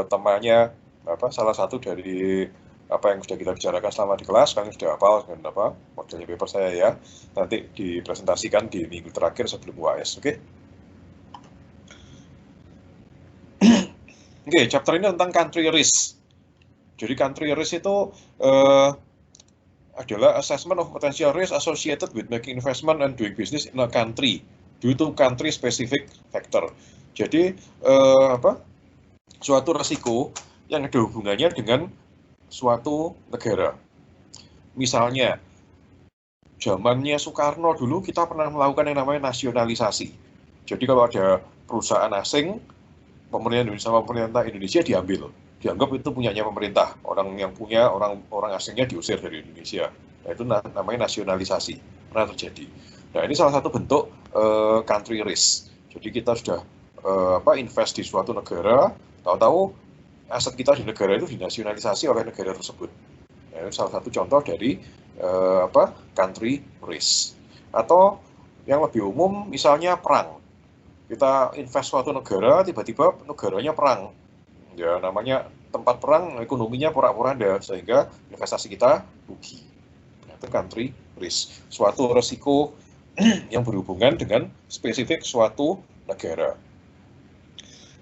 temannya salah satu dari apa yang sudah kita bicarakan selama di kelas, kalian sudah hafal dengan modelnya paper saya ya. Nanti dipresentasikan di minggu terakhir sebelum UAS, oke? Oke, chapter ini tentang country risk. Jadi country risk itu adalah assessment of potential risk associated with making investment and doing business in a country due to country specific factor. Jadi suatu resiko yang ada hubungannya dengan suatu negara. Misalnya, zamannya Soekarno dulu kita pernah melakukan yang namanya nasionalisasi. Jadi kalau ada perusahaan asing, pemerintah Indonesia dianggap itu punyanya pemerintah. Orang yang punya orang asingnya diusir dari Indonesia. Nah, itu namanya nasionalisasi, pernah terjadi. Nah, ini salah satu bentuk country risk. Jadi kita sudah invest di suatu negara, tahu-tahu aset kita di negara itu dinasionalisasi oleh negara tersebut. Nah, ini salah satu contoh dari country risk. Atau yang lebih umum, misalnya perang. Kita invest suatu negara, tiba-tiba negaranya perang. Ya, namanya tempat perang, ekonominya porak-poranda, sehingga investasi kita rugi. Nah, itu country risk. Suatu resiko yang berhubungan dengan spesifik suatu negara.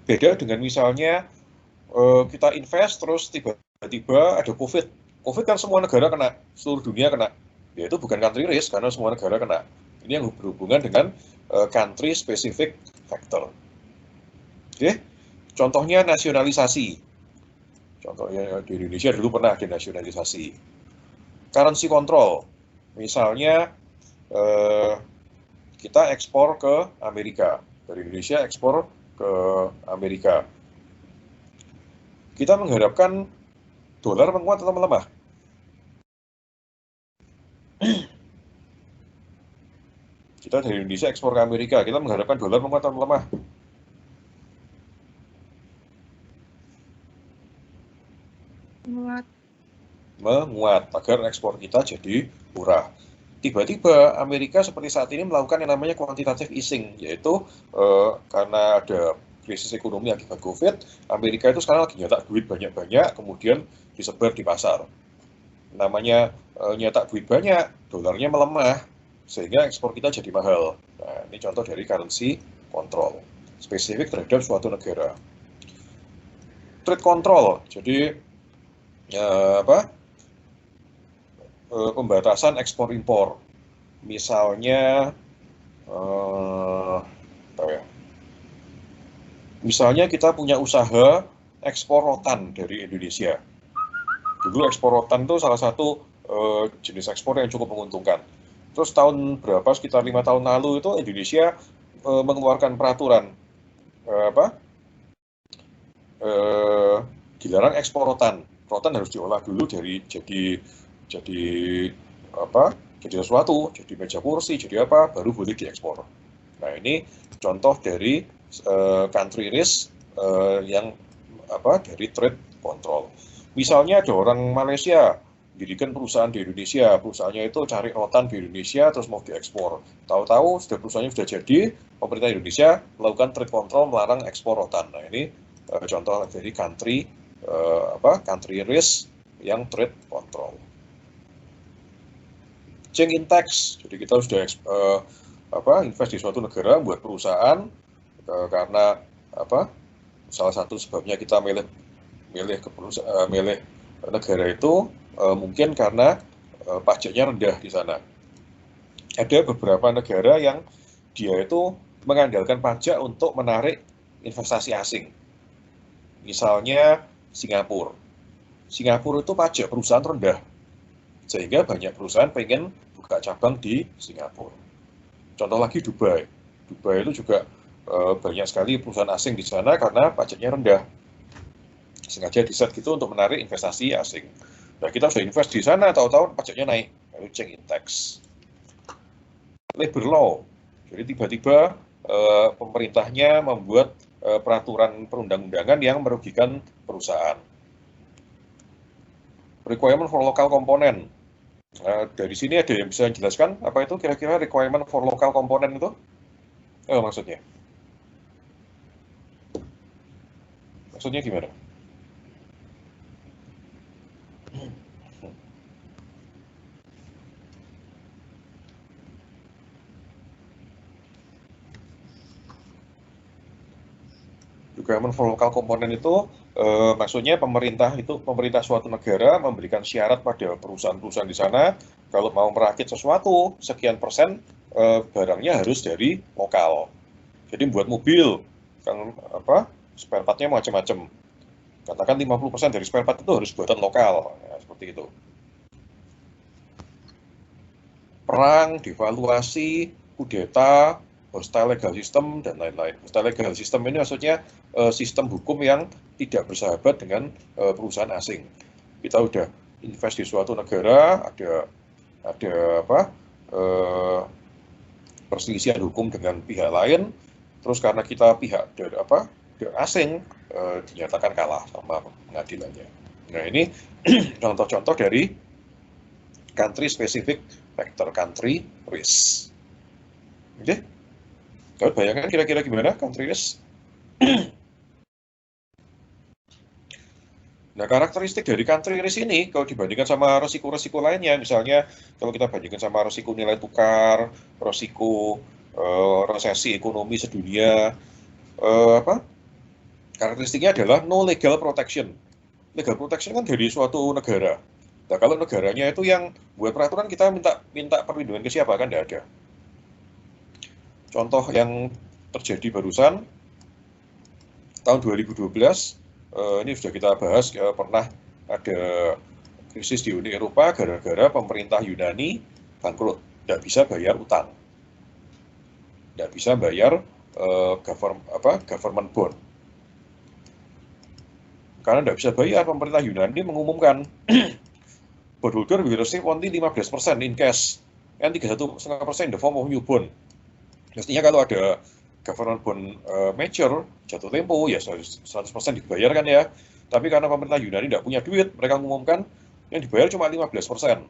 Beda dengan misalnya kita invest, terus tiba-tiba ada COVID. COVID kan semua negara kena, seluruh dunia kena. Ya, itu bukan country risk, karena semua negara kena. Ini yang berhubungan dengan country specific factor. Oke, contohnya nasionalisasi. Contohnya di Indonesia dulu pernah ada nasionalisasi. Currency control, misalnya kita ekspor ke Amerika, dari Indonesia ekspor ke Amerika. Kita mengharapkan dolar menguat atau melemah? Kita dari Indonesia ekspor ke Amerika, kita mengharapkan dolar menguat atau melemah? Menguat, agar ekspor kita jadi murah. Tiba-tiba Amerika seperti saat ini melakukan yang namanya quantitative easing, yaitu karena ada krisis ekonomi akibat COVID, Amerika itu sekarang lagi nyetak duit banyak-banyak, kemudian disebar di pasar. Namanya nyetak duit banyak, dolarnya melemah, sehingga ekspor kita jadi mahal. Nah, ini contoh dari currency control, spesifik terhadap suatu negara. Trade control, jadi pembatasan ekspor impor. Misalnya misalnya kita punya usaha ekspor rotan dari Indonesia. Dulu ekspor rotan itu salah satu jenis ekspor yang cukup menguntungkan. Terus tahun berapa, sekitar 5 tahun lalu itu Indonesia mengeluarkan peraturan dilarang ekspor rotan. Rotan harus diolah dulu jadi sesuatu, jadi meja kursi, jadi apa, baru boleh diekspor. Nah, ini contoh dari country risk yang dari trade control. Misalnya ada orang Malaysia dirikan perusahaan di Indonesia, perusahaannya itu cari rotan di Indonesia terus mau diekspor. Tahu-tahu perusahaannya sudah jadi, pemerintah Indonesia melakukan trade control, melarang ekspor rotan. Nah, ini contoh dari country risk yang trade control. Change in tax, jadi kita sudah invest di suatu negara buat perusahaan karena salah satu sebabnya kita milih negara itu mungkin karena pajaknya rendah di sana. Ada beberapa negara yang dia itu mengandalkan pajak untuk menarik investasi asing. Misalnya Singapura. Singapura itu pajak perusahaan rendah, sehingga banyak perusahaan pengen buka cabang di Singapura. Contoh lagi Dubai. Dubai itu juga banyak sekali perusahaan asing di sana karena pajaknya rendah. Sengaja di-set gitu untuk menarik investasi asing. Nah, kita sudah invest di sana, tahu-tahu pajaknya naik. Lalu change in tax. Labor law. Jadi tiba-tiba pemerintahnya membuat peraturan perundang-undangan yang merugikan perusahaan. Requirement for local component. Dari sini ada yang bisa menjelaskan apa itu kira-kira requirement for local component itu? Maksudnya? Maksudnya gimana? Government for local component itu maksudnya pemerintah suatu negara memberikan syarat pada perusahaan-perusahaan di sana kalau mau merakit sesuatu sekian persen barangnya harus dari lokal. Jadi buat mobil kan spare partnya macam-macam. Katakan 50% dari spare part itu harus buatan lokal, ya, seperti itu. Perang, devaluasi, kudeta, hostile legal system, dan lain-lain. Hostile legal system ini maksudnya sistem hukum yang tidak bersahabat dengan perusahaan asing. Kita udah invest di suatu negara, ada perselisihan hukum dengan pihak lain, terus karena kita pihak dari asing dinyatakan kalah sama pengadilannya. Nah ini contoh-contoh dari country specific factor, country risk. Oke? Kalian bayangkan kira-kira gimana country risk? Nah, karakteristik dari country risk ini, kalau dibandingkan sama resiko-resiko lainnya, misalnya kalau kita bandingkan sama resiko nilai tukar, resiko resesi ekonomi sedunia, karakteristiknya adalah no legal protection. Legal protection kan dari suatu negara. Nah, kalau negaranya itu yang buat peraturan, kita minta perlindungan ke siapa? Kan tidak ada. Contoh yang terjadi barusan, tahun 2012, ini sudah kita bahas, pernah ada krisis di Uni Eropa gara-gara pemerintah Yunani bangkrut, tidak bisa bayar utang, tidak bisa bayar government bond. Karena tidak bisa bayar, pemerintah Yunani mengumumkan bondholder will receive only 15% in cash and 31,5% in the form of new bond. Mestinya kalau ada government bond mature, jatuh tempo, ya 100% dibayarkan ya. Tapi karena pemerintah Yunani tidak punya duit, mereka mengumumkan yang dibayar cuma 15%.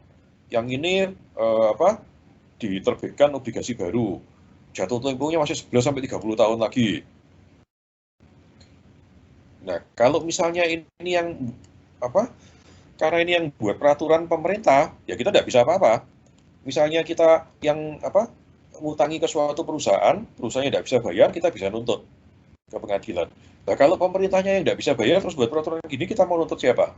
Yang ini diterbitkan obligasi baru. Jatuh temponya masih 11-30 tahun lagi. Nah, kalau misalnya ini yang karena ini yang buat peraturan pemerintah, ya kita tidak bisa apa-apa. Misalnya kita yang ngutangi ke suatu perusahaannya tidak bisa bayar, kita bisa nuntut ke pengadilan. Nah, kalau pemerintahnya yang tidak bisa bayar terus buat peraturan gini, kita mau nuntut siapa?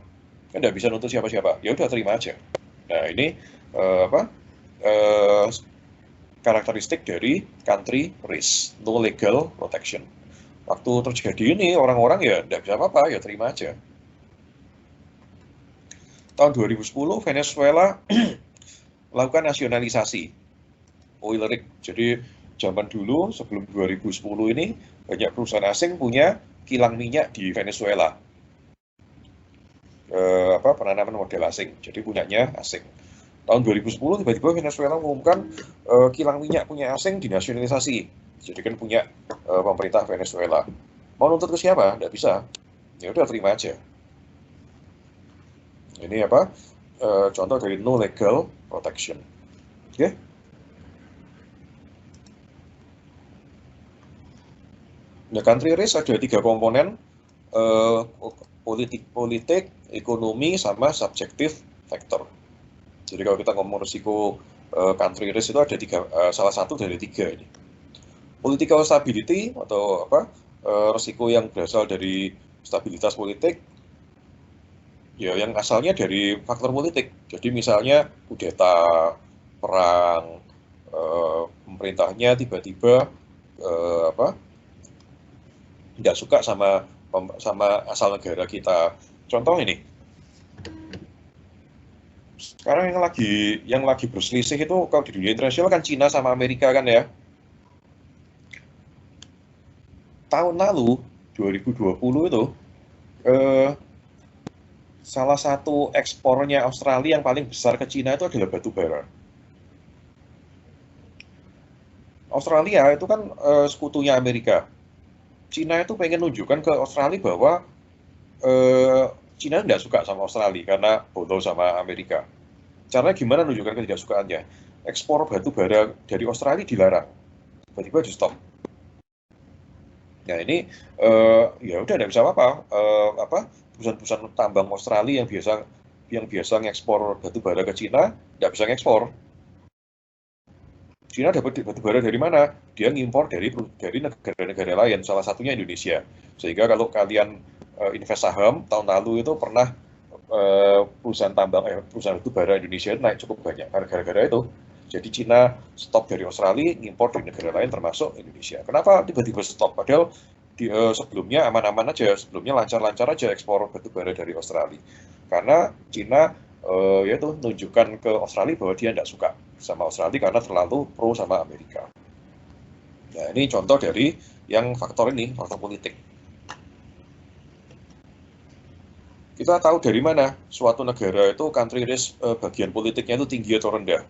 Kan tidak bisa nuntut siapa-siapa. Ya udah terima aja. Nah, ini karakteristik dari country risk, no legal protection. Waktu terjadi ini, orang-orang ya tidak bisa apa-apa, ya terima aja. Tahun 2010, Venezuela melakukan nasionalisasi oil rig. Jadi zaman dulu sebelum 2010 ini banyak perusahaan asing punya kilang minyak di Venezuela. Penanaman model asing. Jadi punyanya asing. Tahun 2010 tiba-tiba Venezuela mengumumkan kilang minyak punya asing dinasionalisasi. Jadi kan punya pemerintah Venezuela. Mau nuntut ke siapa? Tidak bisa. Ya udah terima aja. Ini contoh dari no legal protection. Oke? Okay? Nah, country risk ada 3 komponen, politik, ekonomi, sama subjektif factor. Jadi kalau kita ngomong risiko country risk itu ada salah satu dari 3 ini. Political stability atau risiko yang berasal dari stabilitas politik, ya yang asalnya dari faktor politik. Jadi misalnya kudeta, perang, pemerintahnya tiba-tiba tidak suka sama asal negara kita. Contoh ini, sekarang yang lagi berselisih itu kalau di dunia internasional kan Cina sama Amerika kan ya. Tahun lalu 2020 itu salah satu ekspornya Australia yang paling besar ke Cina itu adalah batu bara. Australia itu kan sekutunya Amerika. Cina itu pengen nunjukkan ke Australia bahwa Cina tidak suka sama Australia karena bodoh sama Amerika. Caranya gimana nunjukkan ketidaksukaannya? Ekspor batu bara dari Australia dilarang, tiba-tiba di stop. Nah ini ya udah nggak bisa apa-apa. Perusahaan-perusahaan tambang Australia yang biasa ngekspor batu bara ke Cina nggak bisa ngekspor. Cina dapat batu bara dari mana? Dia ngimpor dari negara-negara lain, salah satunya Indonesia. Sehingga kalau kalian invest saham tahun lalu itu pernah perusahaan batu bara Indonesia naik cukup banyak gara-gara itu. Jadi Cina stop dari Australia, ngimpor dari negara lain termasuk Indonesia. Kenapa tiba-tiba stop? Padahal sebelumnya aman-aman aja, sebelumnya lancar-lancar aja ekspor batu bara dari Australia. Karena Cina yaitu menunjukkan ke Australia bahwa dia tidak suka sama Australia karena terlalu pro sama Amerika. Nah ini contoh dari yang faktor politik. Kita tahu dari mana suatu negara itu country risk bagian politiknya itu tinggi atau rendah.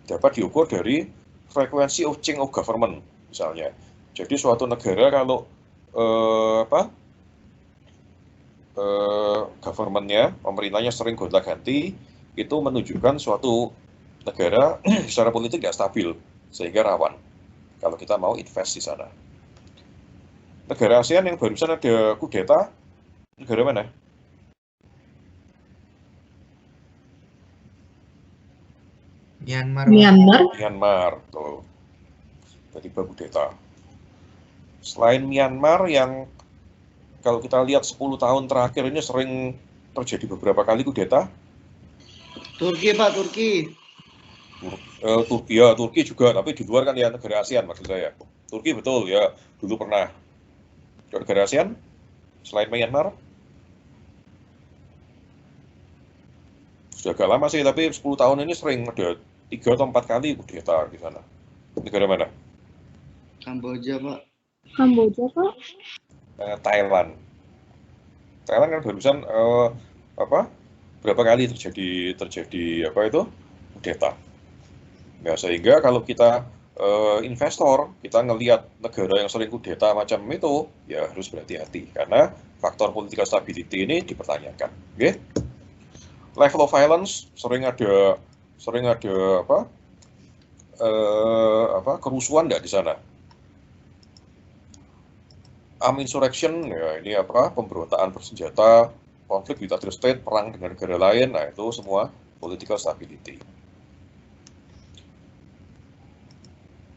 Dapat diukur dari frekuensi of change of government misalnya. Jadi suatu negara kalau governmentnya, pemerintahnya sering gonta-ganti, itu menunjukkan suatu negara secara politik tidak stabil, sehingga rawan kalau kita mau invest di sana. Negara ASEAN yang barusan ada kudeta, negara mana? Myanmar, tuh. Tiba-tiba kudeta. Selain Myanmar yang kalau kita lihat 10 tahun terakhir ini sering terjadi beberapa kali kudeta. Turki, Pak, Turki. Turki juga, tapi di luar kan ya negara ASEAN maksud saya. Turki betul ya, dulu pernah. Negara ASEAN selain Myanmar? Sudah agak lama sih, tapi 10 tahun ini sering ada 3 atau 4 kali kudeta di sana. Negara mana? Kamboja, Pak. Thailand. Thailand kan barusan berapa kali terjadi kudeta. Nah, sehingga kalau kita investor, kita ngelihat negara yang sering kudeta macam itu, ya harus berhati-hati karena faktor political stability ini dipertanyakan. Okay? Level of violence sering ada kerusuhan nggak di sana? Armed insurrection, ya ini pemberontakan bersenjata, konflik with other state, perang dengan negara lain, nah itu semua political stability.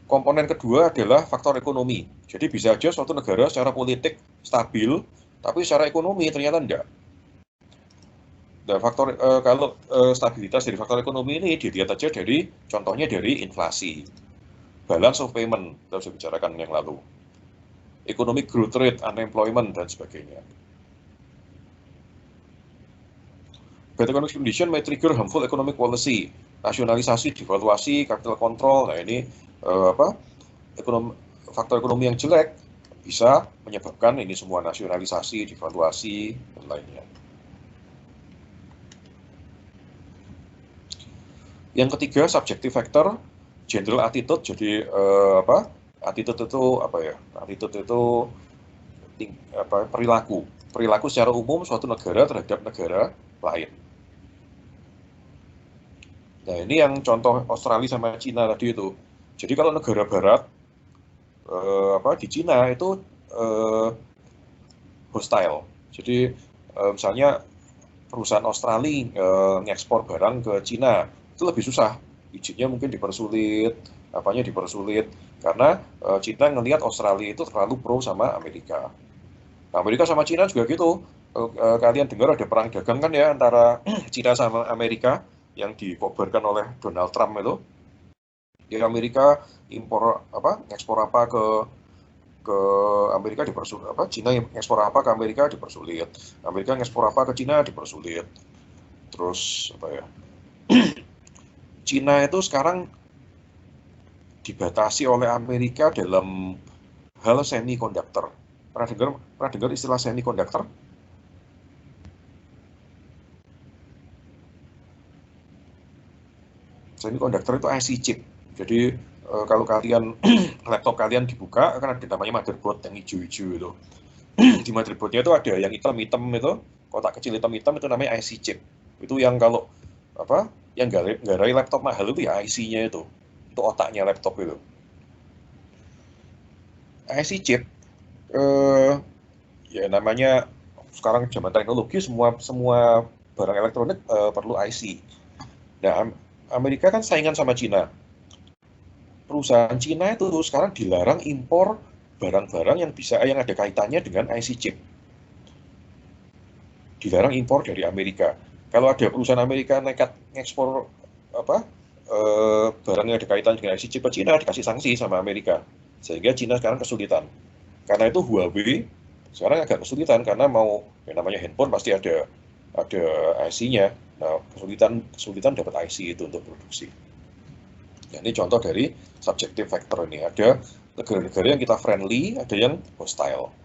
Komponen kedua adalah faktor ekonomi. Jadi bisa aja suatu negara secara politik stabil, tapi secara ekonomi ternyata enggak. Dan kalau stabilitas dari faktor ekonomi ini dilihat aja contohnya dari inflasi, balance of payment, kita sudah bicarakan yang lalu, economic growth rate, unemployment, dan sebagainya. Bad economic condition may trigger harmful economic policy, nasionalisasi, devaluasi, capital control. Nah ini faktor ekonomi yang jelek bisa menyebabkan ini semua nasionalisasi, devaluasi, dan lainnya. Yang ketiga, subjective factor, general attitude. Jadi attitude itu perilaku secara umum suatu negara terhadap negara lain. Nah ini yang contoh Australia sama Cina tadi itu. Jadi kalau negara barat di Cina itu hostile. Jadi misalnya perusahaan Australia ngekspor barang ke Cina itu lebih susah, izinnya mungkin dipersulit, karena Cina ngelihat Australia itu terlalu pro sama Amerika. Nah, Amerika sama Cina juga gitu. Kalian dengar ada perang dagang kan ya antara Cina sama Amerika yang dikobarkan oleh Donald Trump itu. Ya Amerika ekspor apa ke Amerika dipersulit, Cina ekspor apa ke Amerika dipersulit, Amerika ekspor apa ke Cina dipersulit. Terus Cina itu sekarang dibatasi oleh Amerika dalam hal semikonduktor. Pernah dengar istilah semikonduktor? Semikonduktor itu IC chip. Jadi kalau kalian laptop kalian dibuka kan ada namanya motherboard yang hijau-hijau itu. Di motherboardnya itu ada yang hitam-hitam itu, kotak kecil hitam-hitam itu namanya IC chip. Itu yang kalau yang garai laptop mahal itu ya IC-nya itu otaknya laptop itu. IC chip eh, ya namanya sekarang zaman teknologi, semua barang elektronik perlu IC. Nah, Amerika kan saingan sama Cina. Perusahaan Cina itu sekarang dilarang impor barang-barang yang ada kaitannya dengan IC chip. Dilarang impor dari Amerika. Kalau ada perusahaan Amerika nekat ngekspor apa barang yang ada kaitan dengan IC chip ke Cina, dikasih sanksi sama Amerika. Sehingga Cina sekarang kesulitan. Karena itu Huawei sekarang agak kesulitan karena mau yang namanya handphone pasti ada IC-nya. Nah, kesulitan dapat IC itu untuk produksi. Ya, ini contoh dari subjective factor ini. Ada negara-negara yang kita friendly, ada yang hostile.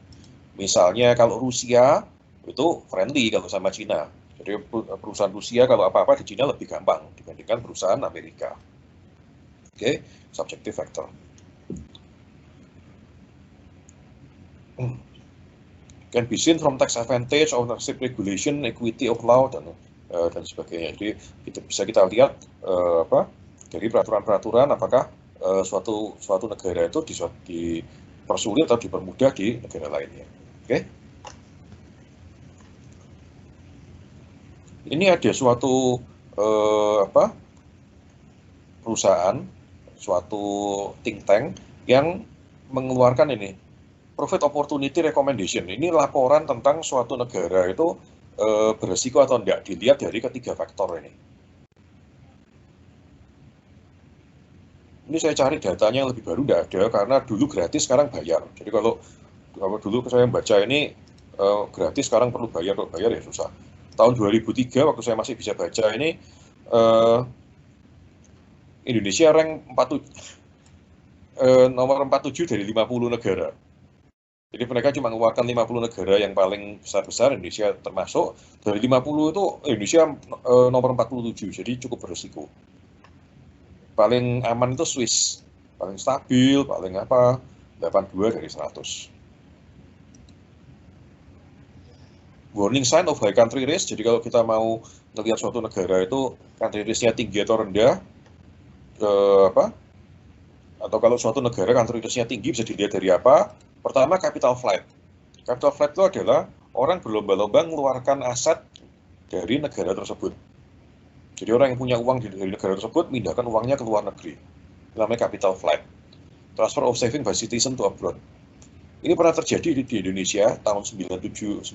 Misalnya kalau Rusia itu friendly kalau sama Cina. Jadi perusahaan Rusia kalau apa-apa di Cina lebih gampang dibandingkan perusahaan Amerika. Oke, subjective factor. Can be seen from tax advantage, ownership regulation, equity of law, dan sebagainya. Jadi bisa kita lihat dari peraturan-peraturan apakah suatu negara itu dipersulit atau dipermudah di negara lainnya. Oke. Ini ada suatu perusahaan, suatu think tank yang mengeluarkan ini profit opportunity recommendation. Ini laporan tentang suatu negara itu beresiko atau tidak, dilihat dari ketiga faktor ini. Ini saya cari datanya yang lebih baru, tidak ada, karena dulu gratis, sekarang bayar. Jadi kalau dulu saya baca ini gratis, sekarang perlu bayar, kalau bayar ya susah. Tahun 2003 waktu saya masih bisa baca ini, Indonesia rank nomor 47 dari 50 negara. Jadi mereka cuma mengeluarkan 50 negara yang paling besar-besar, Indonesia termasuk. Dari 50 itu Indonesia nomor 47, jadi cukup berisiko. Paling aman itu Swiss, paling stabil, paling 82 dari 100. Warning sign of high country risk, jadi kalau kita mau melihat suatu negara itu country risk-nya tinggi atau rendah, atau kalau suatu negara country risk-nya tinggi bisa dilihat dari apa? Pertama, capital flight. Capital flight itu adalah orang berlomba-lomba mengeluarkan aset dari negara tersebut. Jadi orang yang punya uang dari negara tersebut mindahkan uangnya ke luar negeri. Namanya capital flight. Transfer of saving by citizen to abroad. Ini pernah terjadi di Indonesia tahun 97-98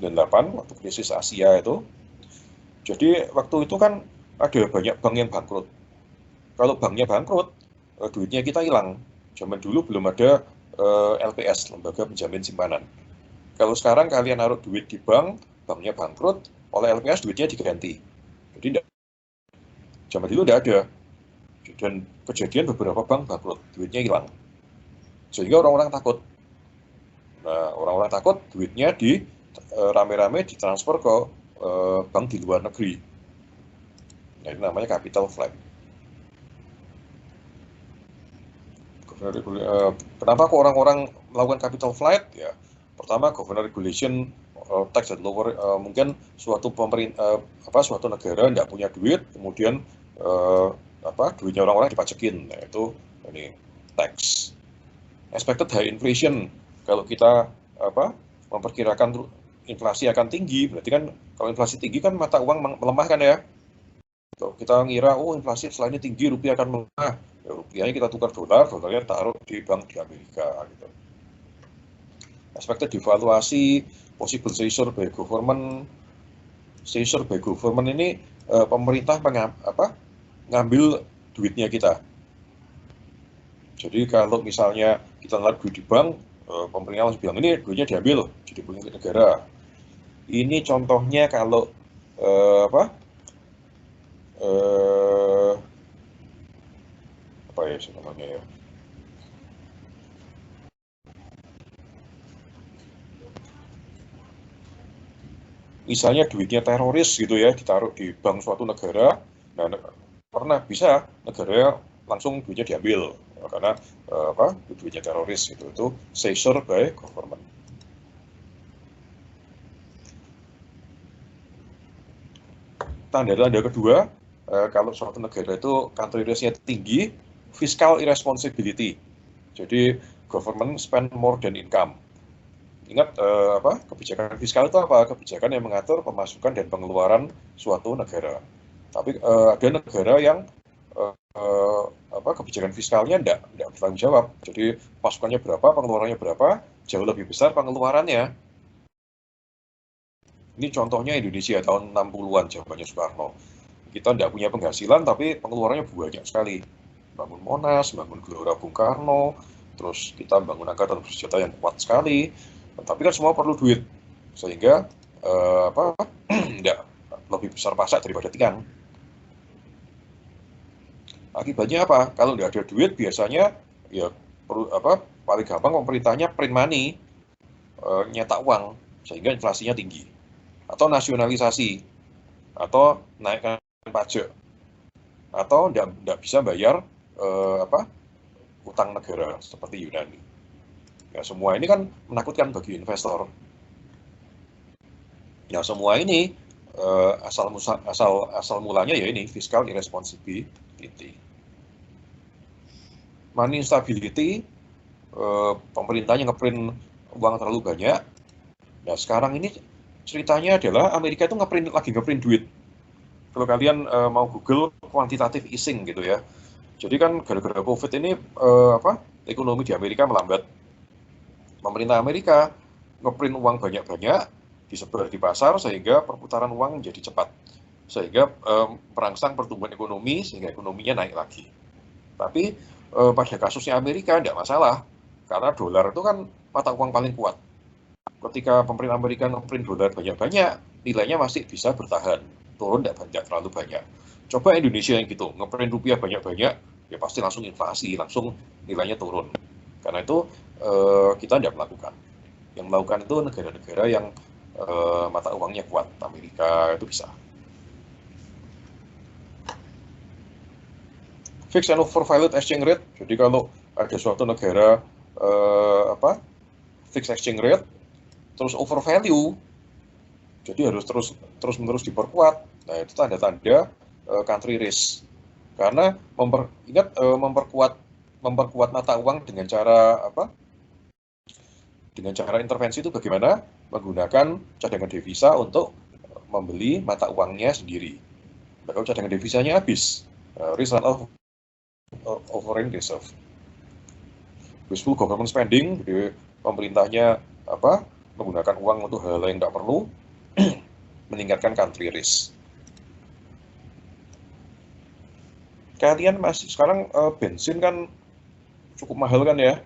waktu krisis Asia itu. Jadi waktu itu kan ada banyak bank yang bangkrut. Kalau banknya bangkrut, duitnya kita hilang. Zaman dulu belum ada LPS, lembaga penjamin simpanan. Kalau sekarang kalian naruh duit di bank, banknya bangkrut, oleh LPS duitnya diganti. Jadi zaman dulu tidak ada. Dan kejadian beberapa bank bangkrut, duitnya hilang. Sehingga orang-orang takut. Nah, orang-orang takut duitnya rame-rame ditransfer ke bank di luar negeri. Nah, ini namanya capital flight. Kenapa kok orang-orang melakukan capital flight? Ya, pertama government regulation, tax and lower, mungkin suatu negara tidak punya duit, kemudian duitnya orang-orang dipajakin, nah itu ini tax. Expected high inflation, kalau kita memperkirakan inflasi akan tinggi, berarti kan kalau inflasi tinggi kan mata uang melemah kan ya. Kita ngira inflasi setelah ini tinggi, rupiah akan melemah, ya, rupiahnya kita tukar dolarnya taruh di bank di Amerika gitu. Expected devaluasi, possible seizure by government. Seizure by government ini pemerintah ngambil duitnya kita. Jadi kalau misalnya kita naruh duit di bank, pemerintah langsung bilang ini duitnya diambil jadi punya negara. Ini contohnya kalau apa ya namanya ya? Misalnya duitnya teroris gitu ya, ditaruh di bank suatu negara, nah pernah bisa negara langsung duitnya diambil karena duitnya teroris gitu, itu seizure by government. Tanda-tanda kedua, kalau suatu negara itu country risk-nya tinggi, fiscal irresponsibility. Jadi government spend more than income. Ingat kebijakan fiskal itu apa? Kebijakan yang mengatur pemasukan dan pengeluaran suatu negara. Tapi ada negara yang kebijakan fiskalnya tidak bertanggung jawab. Jadi pasukannya berapa, pengeluarannya berapa, jauh lebih besar pengeluarannya. Ini contohnya Indonesia tahun 60-an zamannya Soekarno. Kita tidak punya penghasilan tapi pengeluarannya banyak sekali. Bangun Monas, bangun Gelora Bung Karno, terus kita bangun angkatan bersenjata yang kuat sekali. Tapi kan semua perlu duit, sehingga tidak lebih besar pasak daripada tiang. Akibatnya apa? Kalau nggak ada duit biasanya ya paling gampang pemerintahnya print money, nyetak uang sehingga inflasinya tinggi, atau nasionalisasi, atau naikkan pajak, atau nggak bisa bayar utang negara seperti Yunani. Ya, semua ini kan menakutkan bagi investor. Ya, semua ini asal mulanya ya ini fiscal irresponsibility. Money instability, pemerintahnya ngeprint uang terlalu banyak. Nah, sekarang ini ceritanya adalah Amerika itu lagi ngeprint duit. Kalau kalian mau Google quantitative easing gitu ya. Jadi kan gara-gara COVID ini ekonomi di Amerika melambat. Pemerintah Amerika ngeprint uang banyak-banyak, disebar di pasar sehingga perputaran uang menjadi cepat. Sehingga merangsang pertumbuhan ekonomi sehingga ekonominya naik lagi. Tapi pada kasusnya Amerika tidak masalah, karena dolar itu kan mata uang paling kuat. Ketika pemerintah Amerika ngeprint dolar banyak-banyak, nilainya masih bisa bertahan, turun tidak terlalu banyak. Coba Indonesia yang gitu, ngeprint rupiah banyak-banyak, ya pasti langsung inflasi, langsung nilainya turun. Karena itu kita tidak melakukan. Yang melakukan itu negara-negara yang mata uangnya kuat, Amerika itu bisa. Fixed and overvalued exchange rate, jadi kalau ada suatu negara fixed exchange rate, terus overvalue, jadi harus terus-menerus diperkuat. Nah, itu tanda-tanda country risk. Karena memperkuat mata uang dengan cara Dengan cara intervensi itu bagaimana? Menggunakan cadangan devisa untuk membeli mata uangnya sendiri. Nah, kalau cadangan devisanya habis, risk of foreign reserve. Wasteful government spending, jadi pemerintahnya menggunakan uang untuk hal-hal yang tidak perlu, meningkatkan country risk. Kalian masih sekarang bensin kan cukup mahal kan ya?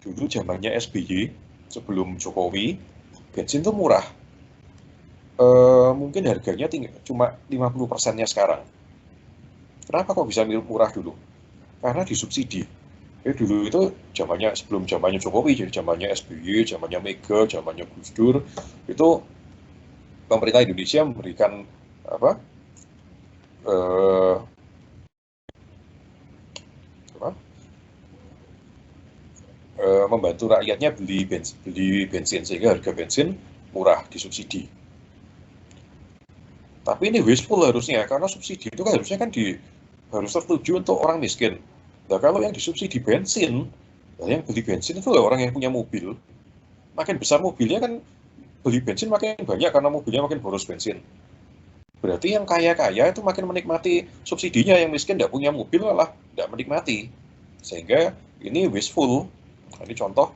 Dulu zamannya SBY sebelum Jokowi, bensin tuh murah. Mungkin harganya cuma 50%-nya sekarang. Kenapa kok bisa murah dulu? Karena disubsidi. Dulu itu sebelum zamannya Jokowi, jadi zamannya SBY, zamannya Mega, zamannya Gus Dur, itu pemerintah Indonesia memberikan membantu rakyatnya beli bensin sehingga harga bensin murah, disubsidi. Tapi ini wasteful harusnya, karena subsidi itu kan harusnya harus tertuju untuk orang miskin. Nah, kalau yang disubsidi bensin, yang beli bensin itu orang yang punya mobil. Makin besar mobilnya kan beli bensin makin banyak karena mobilnya makin boros bensin. Berarti yang kaya-kaya itu makin menikmati subsidinya, yang miskin tidak punya mobil malah tidak menikmati. Sehingga ini wasteful. Nah, ini contoh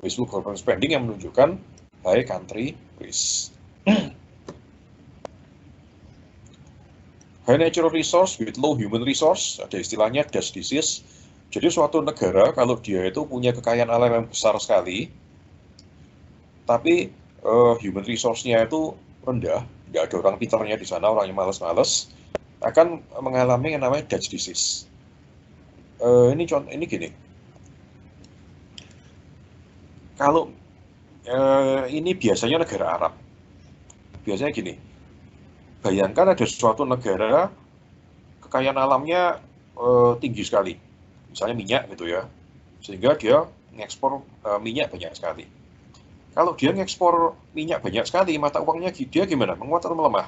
wasteful government spending yang menunjukkan high country risk. High natural resource with low human resource, ada istilahnya Dutch disease. Jadi suatu negara kalau dia itu punya kekayaan alam yang besar sekali, tapi human resource-nya itu rendah, nggak ada orang pintarnya di sana, orang yang males-males, akan mengalami yang namanya Dutch disease. Ini gini. Kalau ini biasanya negara Arab. Biasanya gini. Bayangkan ada suatu negara kekayaan alamnya tinggi sekali. Misalnya minyak gitu ya. Sehingga dia ngekspor minyak banyak sekali. Kalau dia ngekspor minyak banyak sekali, mata uangnya dia gimana? Menguat atau melemah?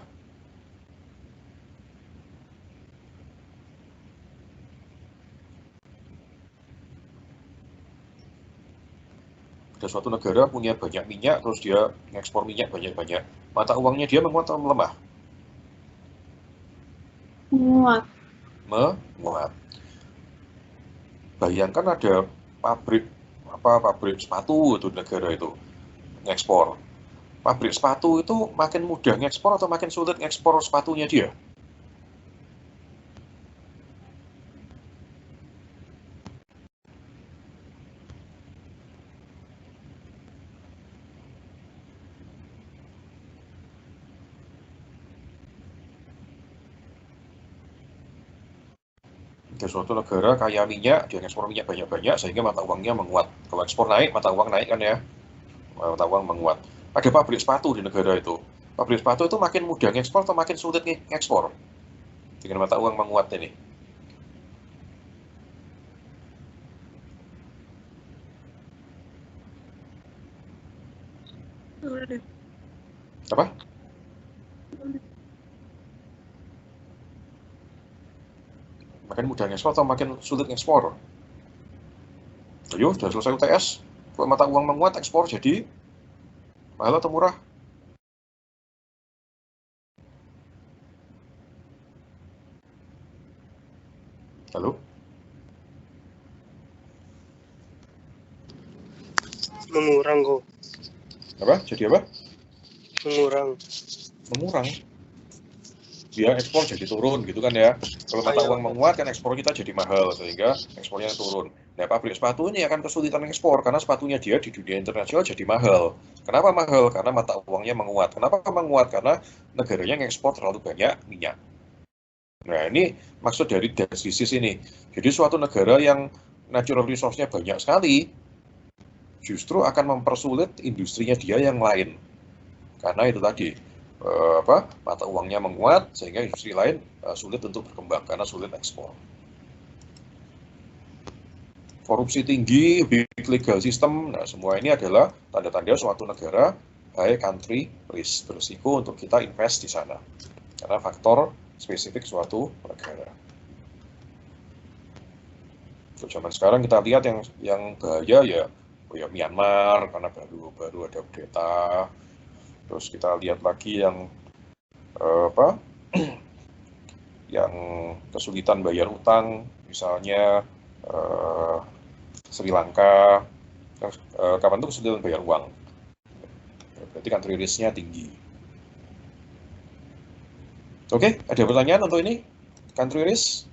Ada suatu negara punya banyak minyak, terus dia ngekspor minyak banyak-banyak, mata uangnya dia menguat atau melemah? Menguat. Menguat. Bayangkan ada pabrik sepatu itu negara itu ngekspor. Pabrik sepatu itu makin mudah ngekspor atau makin sulit ngekspor sepatunya dia? Di suatu negara kaya minyak, dia ekspor minyak banyak-banyak sehingga mata uangnya menguat. Kalau ekspor naik, mata uang naik kan ya, mata uang menguat. Ada pabrik sepatu di negara itu. Pabrik sepatu itu makin mudah ngekspor atau makin sulit ngekspor dengan mata uang menguat ini? Apa? Makin mudah ngekspor atau makin sulit ngekspor? Ayo, sudah selesai UTS. Kalau mata uang menguat, ekspor jadi mahal atau murah? Halo? Mengurang kok. Apa? Jadi apa? Mengurang. Mengurang. Dia ekspor jadi turun gitu kan ya. Kalau mata uang menguat kan ekspor kita jadi mahal sehingga ekspornya turun. Nah, pabrik sepatu ini akan kesulitan ekspor karena sepatunya dia di dunia internasional jadi mahal. Kenapa mahal? Karena mata uangnya menguat. Kenapa menguat? Karena negaranya ngekspor terlalu banyak minyak. Nah, ini maksud dari desrisis ini. Jadi suatu negara yang natural resource-nya banyak sekali justru akan mempersulit industrinya dia yang lain. Karena itu tadi mata uangnya menguat sehingga industri lain sulit untuk berkembang karena sulit ekspor. Korupsi tinggi, big legal system, nah semua ini adalah tanda-tanda suatu negara high country risk, berisiko untuk kita invest di sana karena faktor spesifik suatu negara. Untuk zaman sekarang kita lihat yang bahaya ya Myanmar karena baru ada kudeta. Terus kita lihat lagi yang yang kesulitan bayar utang, misalnya Sri Lanka. Kapan itu kesulitan bayar uang? Berarti country risk-nya tinggi. Oke, ada pertanyaan untuk ini? Country risk?